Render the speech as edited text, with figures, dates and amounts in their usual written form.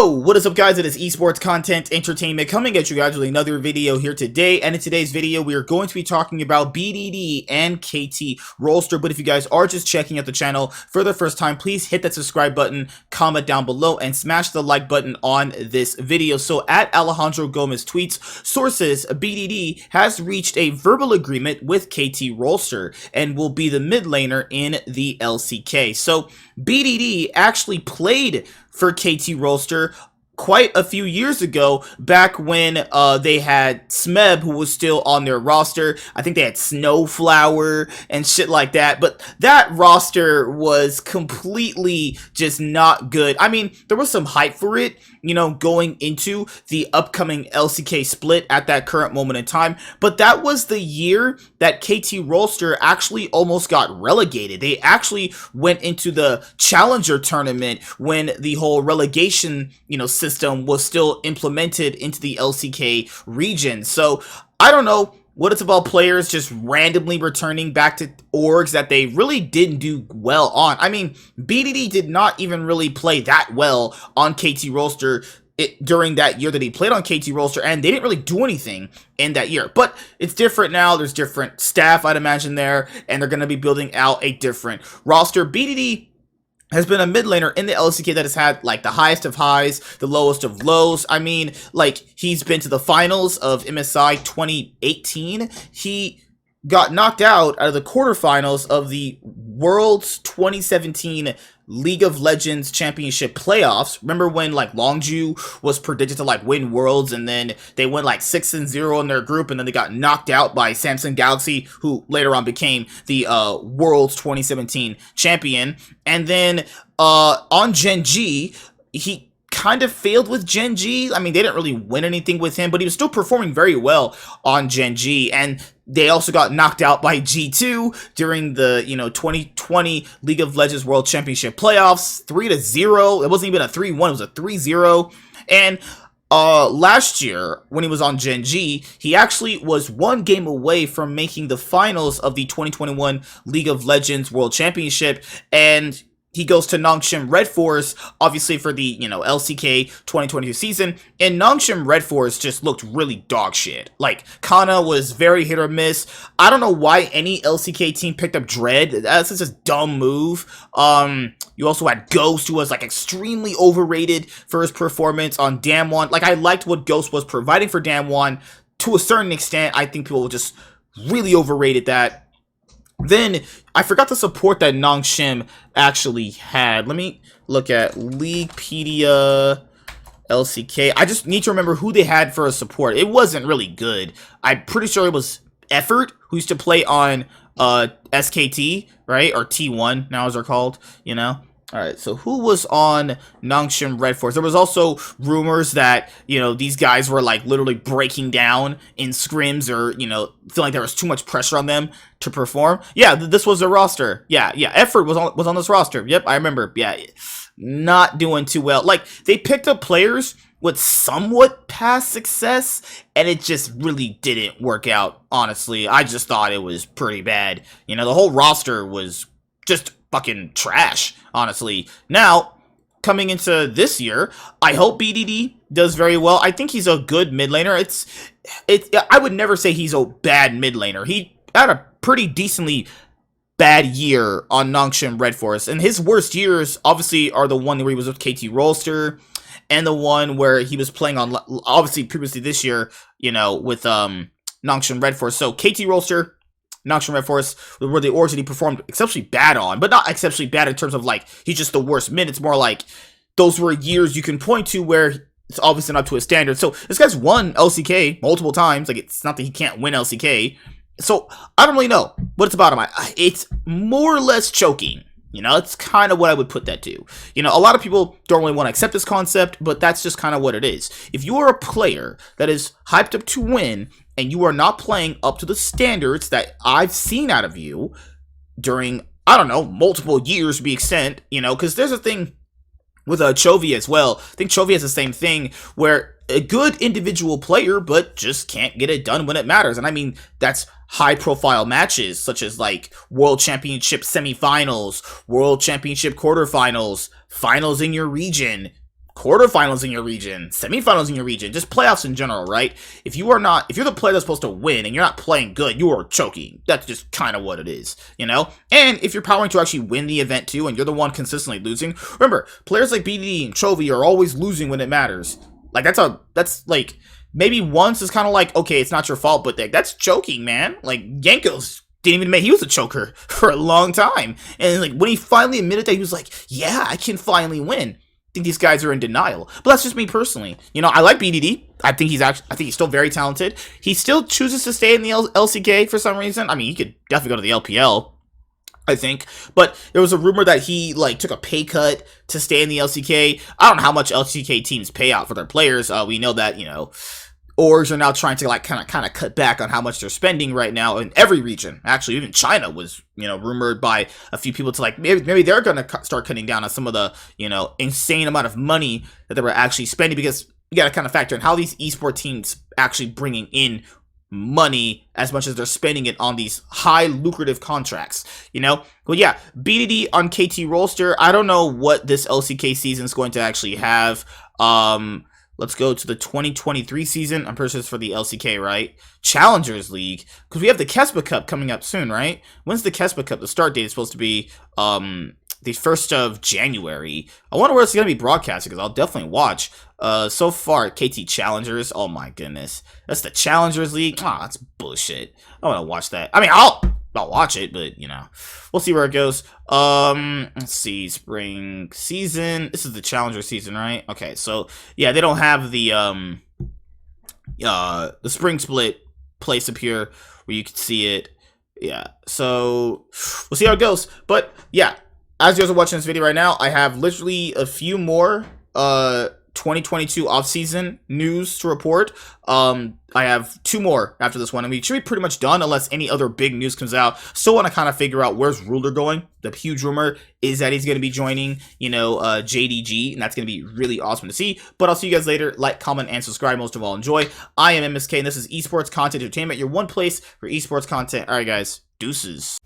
Yo, what is up guys? It is esports content entertainment coming at you guys with another video here today, and in today's video we are going to be talking about BDD and KT Rolster. But if you guys are just checking out the channel for the first time, please hit that subscribe button, comment down below, and smash the like button on this video. So at Alejandro Gomez tweets, sources, BDD has reached a verbal agreement with KT Rolster and will be the mid laner in the LCK. So BDD actually played for KT Rolster quite a few years ago, back when they had Smeb, who was still on their roster. I think they had Snowflower and shit like that, but that roster was completely just not good. I mean, there was some hype for it, you know, going into the upcoming LCK split at that current moment in time, but that was the year that KT Rolster actually almost got relegated. They actually went into the Challenger tournament when the whole relegation, you know, system was still implemented into the LCK region. So I don't know what it's about players just randomly returning back to orgs that they really didn't do well on. I mean, BDD did not even really play that well on KT Rolster during that year that he played on KT Rolster, and they didn't really do anything in that year. But it's different now. There's different staff, I'd imagine, there, and they're going to be building out a different roster. BDD has been a mid laner in the LCK that has had like the highest of highs, the lowest of lows. I mean, like, he's been to the finals of MSI 2018. He got knocked out of the quarterfinals of the World's 2017 League of Legends Championship playoffs. Remember when like Longju was predicted to like win Worlds, and then they went like 6-0 in their group, and then they got knocked out by Samsung Galaxy, who later on became the Worlds 2017 champion. And then on Gen G, he kind of failed with Gen G. I mean, they didn't really win anything with him, but he was still performing very well on Gen G. And they also got knocked out by G2 during the, you know, 2020 League of Legends World Championship playoffs, 3-0. It wasn't even a 3-1, it was a 3-0. And last year, when he was on Gen G, he actually was one game away from making the finals of the 2021 League of Legends World Championship, and he goes to Nongshim Red Force, obviously for the, you know, LCK 2022 season, and Nongshim Red Force just looked really dog shit. Like, Kana was very hit or miss. I don't know why any LCK team picked up Dread. That's just a dumb move. You also had Ghost, who was like extremely overrated for his performance on Damwon. Like, I liked what Ghost was providing for Damwon to a certain extent. I think people just really overrated that. Then, I forgot the support that Nongshim actually had. Let me look at Leaguepedia LCK. I just need to remember who they had for a support. It wasn't really good. I'm pretty sure it was Effort, who used to play on SKT, right? Or T1, now as they're called, you know? Alright, so who was on Nongshim Red Force? There was also rumors that, you know, these guys were like literally breaking down in scrims, or, you know, feeling like there was too much pressure on them to perform. Yeah, this was a roster. Yeah, Effort was on this roster. Yep, I remember. Yeah, not doing too well. Like, they picked up players with somewhat past success, and it just really didn't work out, honestly. I just thought it was pretty bad. You know, the whole roster was just fucking trash, honestly. Now, coming into this year, I hope BDD does very well. I think he's a good mid laner. I would never say he's a bad mid laner. He had a pretty decently bad year on Nongshim Red Force, and his worst years obviously are the one where he was with KT Rolster, and the one where he was playing on, obviously previously this year, you know, with Nongshim Red Force. So KT Rolster, Nongshim Red Force were the orgs that he performed exceptionally bad on, but not exceptionally bad in terms of like he's just the worst mid. It's more like those were years you can point to where it's obviously not up to his standard. So this guy's won LCK multiple times. Like, it's not that he can't win LCK. So I don't really know what it's about him. It's more or less choking. You know, it's kind of what I would put that to. You know, a lot of people don't really want to accept this concept, but that's just kind of what it is. If you are a player that is hyped up to win, and you are not playing up to the standards that I've seen out of you during, I don't know, multiple years to be extent, you know, because there's a thing with Chovy as well. I think Chovy has the same thing, where a good individual player, but just can't get it done when it matters. And I mean, that's high-profile matches, such as, like, World Championship semifinals, World Championship quarterfinals, finals in your region, quarterfinals in your region, semifinals in your region, just playoffs in general, right? If you're the player that's supposed to win and you're not playing good, you are choking. That's just kind of what it is, you know? And if you're powering to actually win the event too, and you're the one consistently losing, remember, players like BDD and Chovy are always losing when it matters. Like, that's like, maybe once is kind of like, okay, it's not your fault, but that's choking, man. Like, Yanko's didn't even admit he was a choker for a long time. And like, when he finally admitted that, he was like, yeah, I can finally win. I think these guys are in denial. But that's just me personally. You know, I like BDD. I think he's still very talented. He still chooses to stay in the LCK for some reason. I mean, he could definitely go to the LPL, I think. But there was a rumor that he, like, took a pay cut to stay in the LCK. I don't know how much LCK teams pay out for their players. We know that, you know, orgs are now trying to, like, kind of cut back on how much they're spending right now in every region. Actually, even China was, you know, rumored by a few people to, like, maybe they're going to start cutting down on some of the, you know, insane amount of money that they were actually spending, because you got to kind of factor in how these esports teams actually bringing in money as much as they're spending it on these high lucrative contracts, you know? Well, yeah, BDD on KT Rolster. I don't know what this LCK season is going to actually have. Let's go to the 2023 season. I'm pretty sure it's for the LCK, right? Challengers League. Because we have the Kespa Cup coming up soon, right? When's the Kespa Cup? The start date is supposed to be the 1st of January. I wonder where it's going to be broadcasted, because I'll definitely watch. So far, KT Challengers. Oh my goodness. That's the Challengers League? Ah, that's bullshit. I want to watch that. I mean, I'll watch it, but, you know, we'll see where it goes. Let's see, spring season. This is the Challenger season, right? Okay, so, yeah, they don't have the spring split place up here where you can see it. Yeah, so we'll see how it goes. But, yeah, as you guys are watching this video right now, I have literally a few more, 2022 offseason news to report. I have 2 more after this one. I mean, it should be pretty much done unless any other big news comes out. Still want to kind of figure out where's Ruler going. The huge rumor is that he's going to be joining, you know, JDG, and that's going to be really awesome to see. But I'll see you guys later. Like, comment, and subscribe. Most of all, enjoy. I am MSK, and this is Esports Content Entertainment, your one place for esports content. All right, guys, deuces.